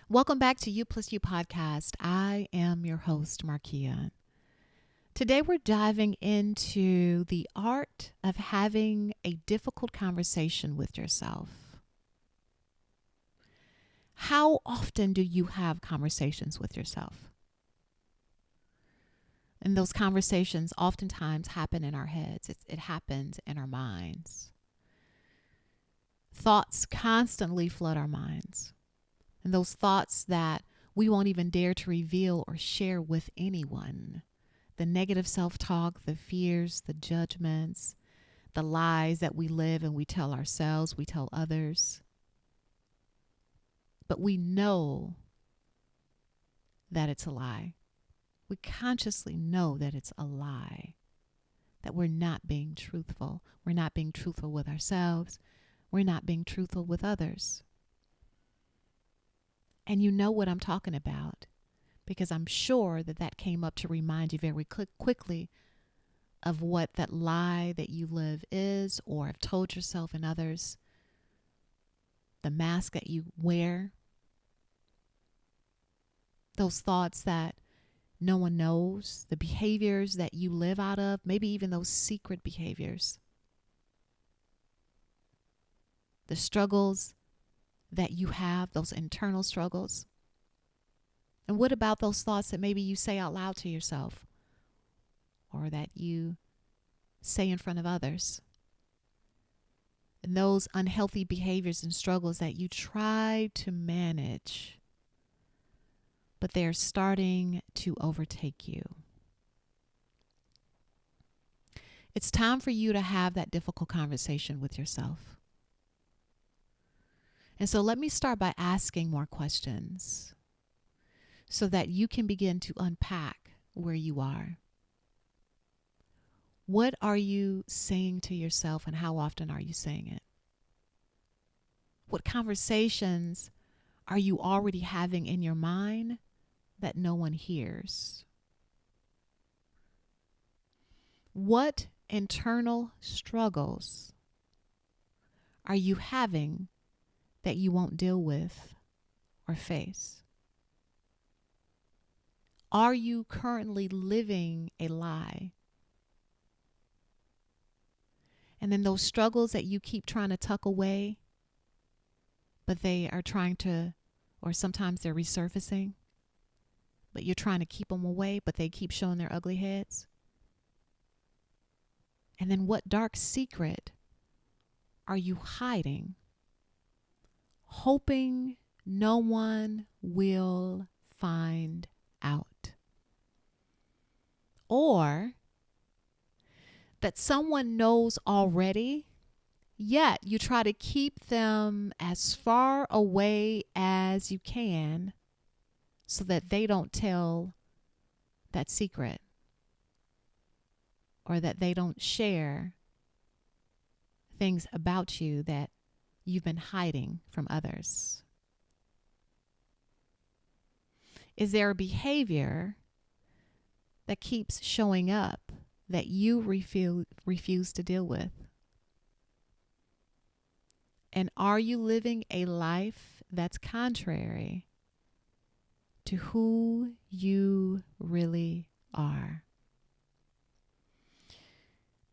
Welcome back to You Plus You podcast. I am your host, Markia. Today we're diving into the art of having a difficult conversation with yourself. How often do you have conversations with yourself? And those conversations oftentimes happen in our heads. It happens in our minds. Thoughts constantly flood our minds. And those thoughts that we won't even dare to reveal or share with anyone. The negative self-talk, the fears, the judgments, the lies that we live and we tell ourselves, we tell others. But we know that it's a lie. We consciously know that it's a lie, that we're not being truthful. We're not being truthful with ourselves. We're not being truthful with others. And you know what I'm talking about, because I'm sure that came up to remind you very quickly of what that lie that you live is, or have told yourself and others, the mask that you wear, those thoughts that no one knows, the behaviors that you live out of, maybe even those secret behaviors, the struggles that you have, those internal struggles. And what about those thoughts that maybe you say out loud to yourself, or that you say in front of others? And those unhealthy behaviors and struggles that you try to manage, but they're starting to overtake you. It's time for you to have that difficult conversation with yourself. And so let me start by asking more questions so that you can begin to unpack where you are. What are you saying to yourself, and how often are you saying it? What conversations are you already having in your mind that no one hears? What internal struggles are you having that you won't deal with or face? Are you currently living a lie? And then those struggles that you keep trying to tuck away, but they are trying to, or sometimes they're resurfacing, but you're trying to keep them away, but they keep showing their ugly heads. And then what dark secret are you hiding, hoping no one will find out? Or that someone knows already, yet you try to keep them as far away as you can so that they don't tell that secret, or that they don't share things about you that you've been hiding from others. Is there a behavior that keeps showing up that you refuse to deal with? And are you living a life that's contrary to who you really are?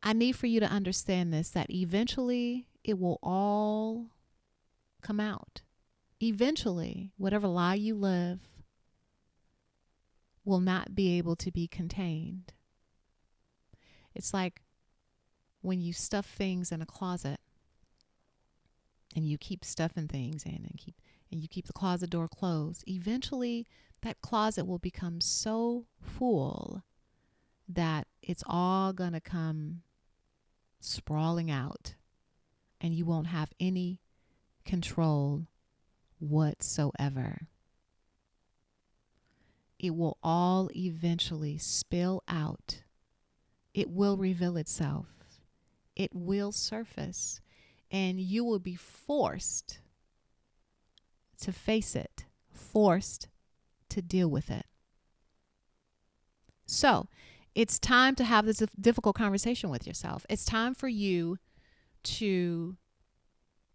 I need for you to understand this, that eventually it will all come out. Eventually, whatever lie you live will not be able to be contained. It's like when you stuff things in a closet and you keep stuffing things in and you keep the closet door closed. Eventually, that closet will become so full that it's all going to come sprawling out, and you won't have any control whatsoever. It will all eventually spill out. It will reveal itself. It will surface, and you will be forced to face it, forced to deal with it. So it's time to have this difficult conversation with yourself. It's time for you to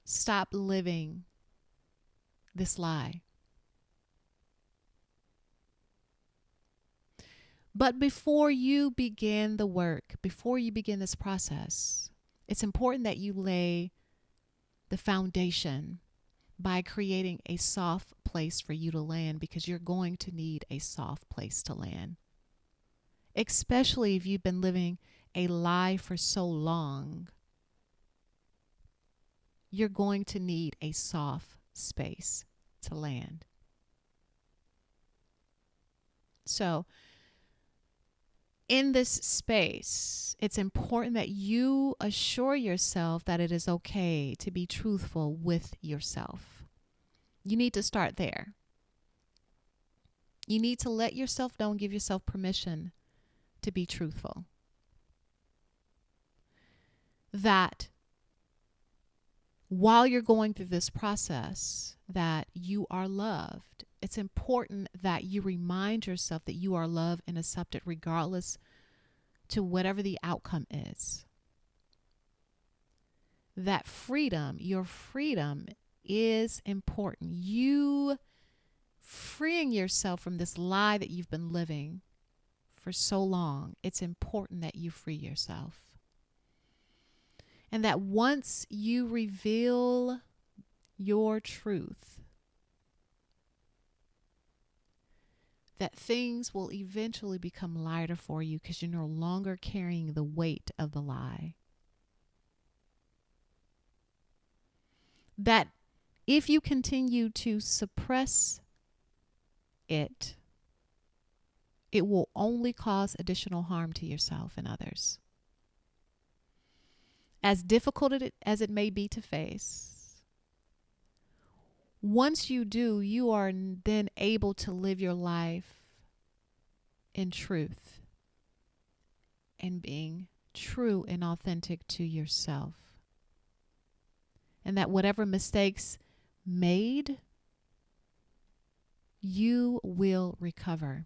stop living this lie. But before you begin the work, before you begin this process, it's important that you lay the foundation by creating a soft place for you to land, because you're going to need a soft place to land. Especially if you've been living a lie for so long, you're going to need a soft space to land. So, in this space, it's important that you assure yourself that it is okay to be truthful with yourself. You need to start there. You need to let yourself know and give yourself permission to be truthful. That while you're going through this process, that you are loved. It's important that you remind yourself that you are loved and accepted regardless to whatever the outcome is. That freedom, your freedom, is important. You freeing yourself from this lie that you've been living for so long, it's important that you free yourself. And that once you reveal your truth, that things will eventually become lighter for you because you're no longer carrying the weight of the lie. That if you continue to suppress it, it will only cause additional harm to yourself and others. As difficult as it may be to face, once you do, you are then able to live your life in truth and being true and authentic to yourself. And that whatever mistakes made, you will recover.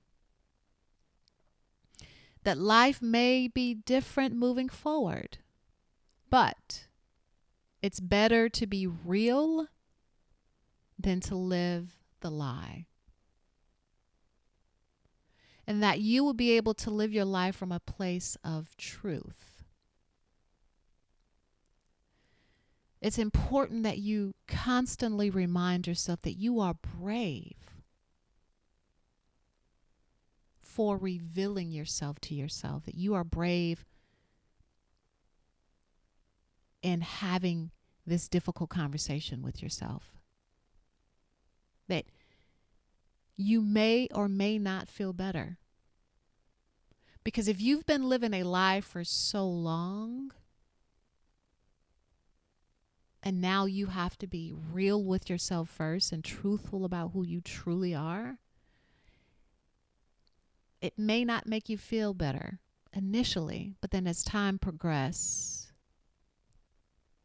That life may be different moving forward, but it's better to be real than to live the lie. And that you will be able to live your life from a place of truth. It's important that you constantly remind yourself that you are brave for revealing yourself to yourself, that you are brave in having this difficult conversation with yourself. That you may or may not feel better. Because if you've been living a lie for so long, and now you have to be real with yourself first and truthful about who you truly are, it may not make you feel better initially, but then as time progresses,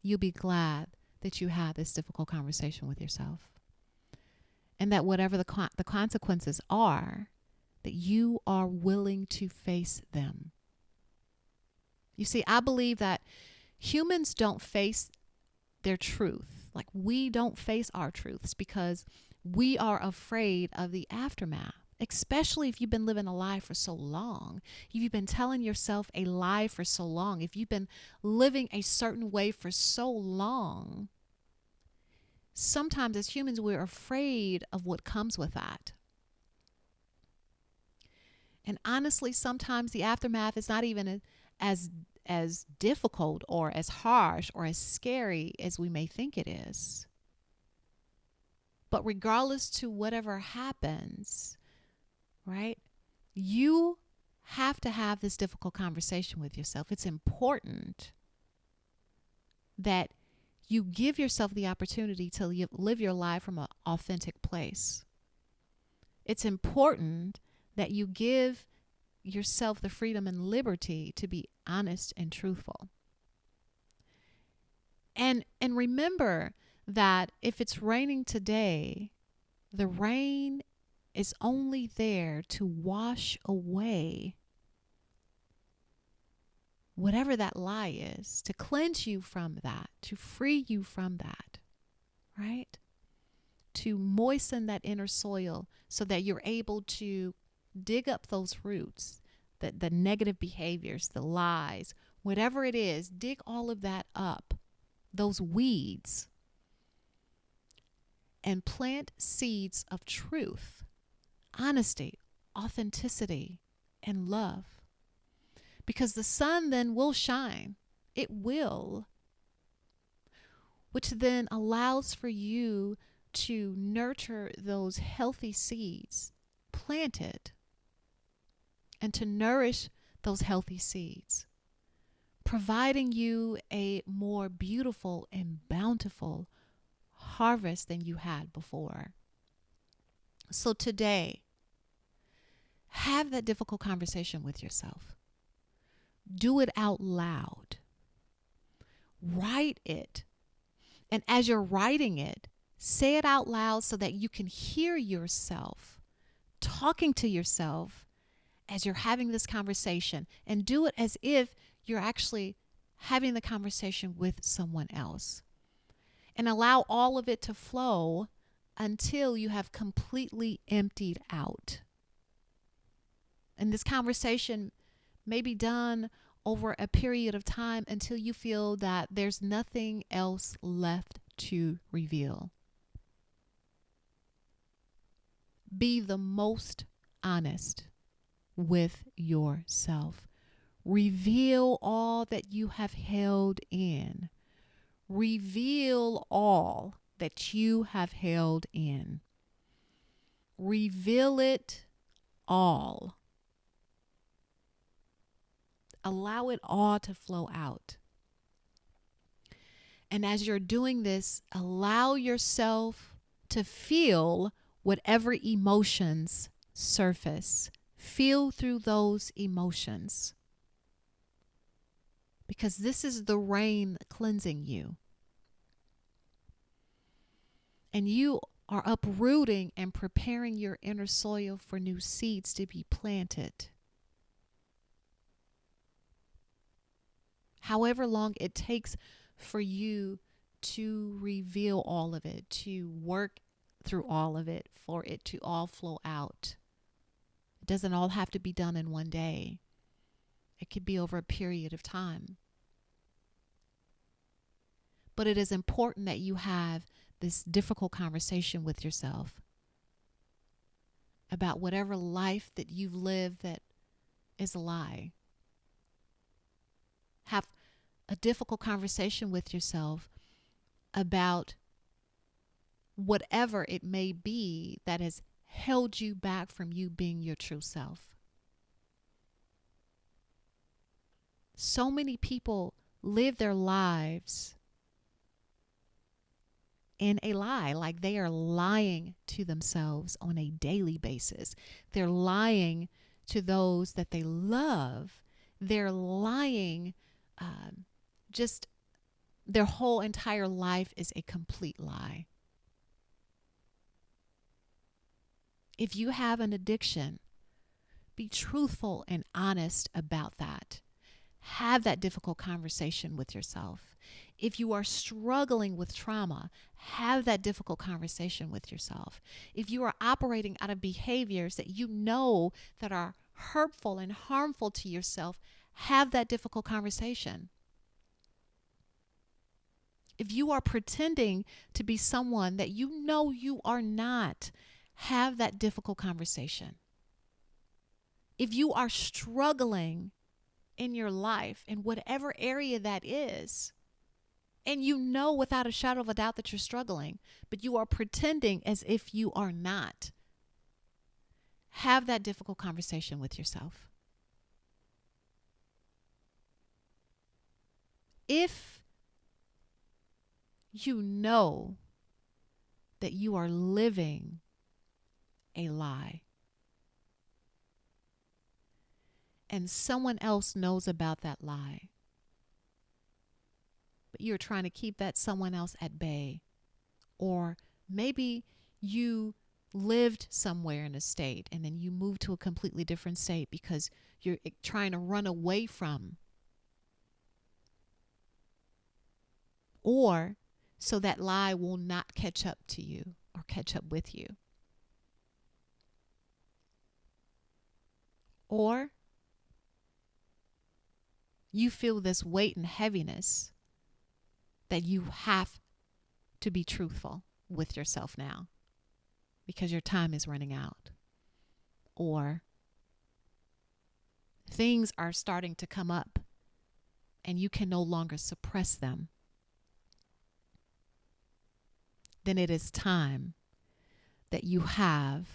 you'll be glad that you had this difficult conversation with yourself. And that whatever the consequences are, that you are willing to face them. You see, I believe that humans don't face their truth. Like, we don't face our truths because we are afraid of the aftermath, especially if you've been living a lie for so long. If you've been telling yourself a lie for so long, if you've been living a certain way for so long, sometimes as humans, we're afraid of what comes with that. And honestly, sometimes the aftermath is not even as difficult or as harsh or as scary as we may think it is. But regardless to whatever happens, right, you have to have this difficult conversation with yourself. It's important that you give yourself the opportunity to live your life from an authentic place. It's important that you give yourself the freedom and liberty to be honest and truthful. And remember that if it's raining today, the rain is only there to wash away whatever that lie is, to cleanse you from that, to free you from that, right? To moisten that inner soil so that you're able to dig up those roots the negative behaviors, the lies, whatever it is, dig all of that up, those weeds, and plant seeds of truth, honesty, authenticity, and love. Because the sun then will shine. It will. Which then allows for you to nurture those healthy seeds planted and to nourish those healthy seeds, providing you a more beautiful and bountiful harvest than you had before. So today, have that difficult conversation with yourself. Do it out loud. Write it. And as you're writing it, say it out loud so that you can hear yourself talking to yourself as you're having this conversation, and do it as if you're actually having the conversation with someone else. And allow all of it to flow until you have completely emptied out. And this conversation may be done over a period of time until you feel that there's nothing else left to reveal. Be the most honest with yourself. Reveal all that you have held in. Reveal all that you have held in. Reveal it all. Allow it all to flow out. And as you're doing this, allow yourself to feel whatever emotions surface. Feel through those emotions. Because this is the rain cleansing you. And you are uprooting and preparing your inner soil for new seeds to be planted. However long it takes for you to reveal all of it, to work through all of it, for it to all flow out. It doesn't all have to be done in one day. It could be over a period of time. But it is important that you have this difficult conversation with yourself about whatever life that you've lived that is a lie. Have a difficult conversation with yourself about whatever it may be that has held you back from you being your true self. So many people live their lives in a lie, like they are lying to themselves on a daily basis. They're lying to those that they love. They're lying, just their whole entire life is a complete lie. If you have an addiction, be truthful and honest about that. Have that difficult conversation with yourself. If you are struggling with trauma, have that difficult conversation with yourself. If you are operating out of behaviors that you know that are hurtful and harmful to yourself, have that difficult conversation. If you are pretending to be someone that you know you are not, have that difficult conversation. If you are struggling in your life, in whatever area that is, and you know without a shadow of a doubt that you're struggling, but you are pretending as if you are not, have that difficult conversation with yourself. If you know that you are living a lie, and someone else knows about that lie, but you're trying to keep that someone else at bay, or maybe you lived somewhere in a state and then you moved to a completely different state because you're trying to run away from, or so that lie will not catch up to you or catch up with you. Or You feel this weight and heaviness that you have to be truthful with yourself now because your time is running out. Or things are starting to come up and you can no longer suppress them. Then it is time that you have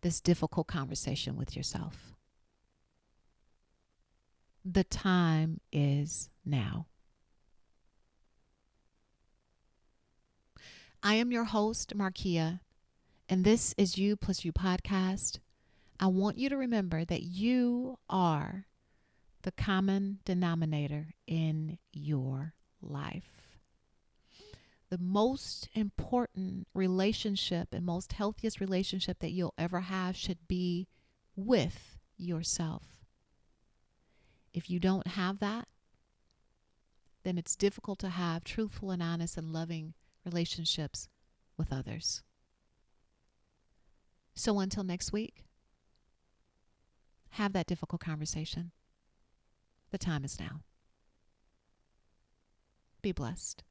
this difficult conversation with yourself. The time is now. I am your host, Markia, and this is You Plus You Podcast. I want you to remember that you are the common denominator in your life. The most important relationship and most healthiest relationship that you'll ever have should be with yourself. If you don't have that, then it's difficult to have truthful and honest and loving relationships with others. So until next week, have that difficult conversation. The time is now. Be blessed.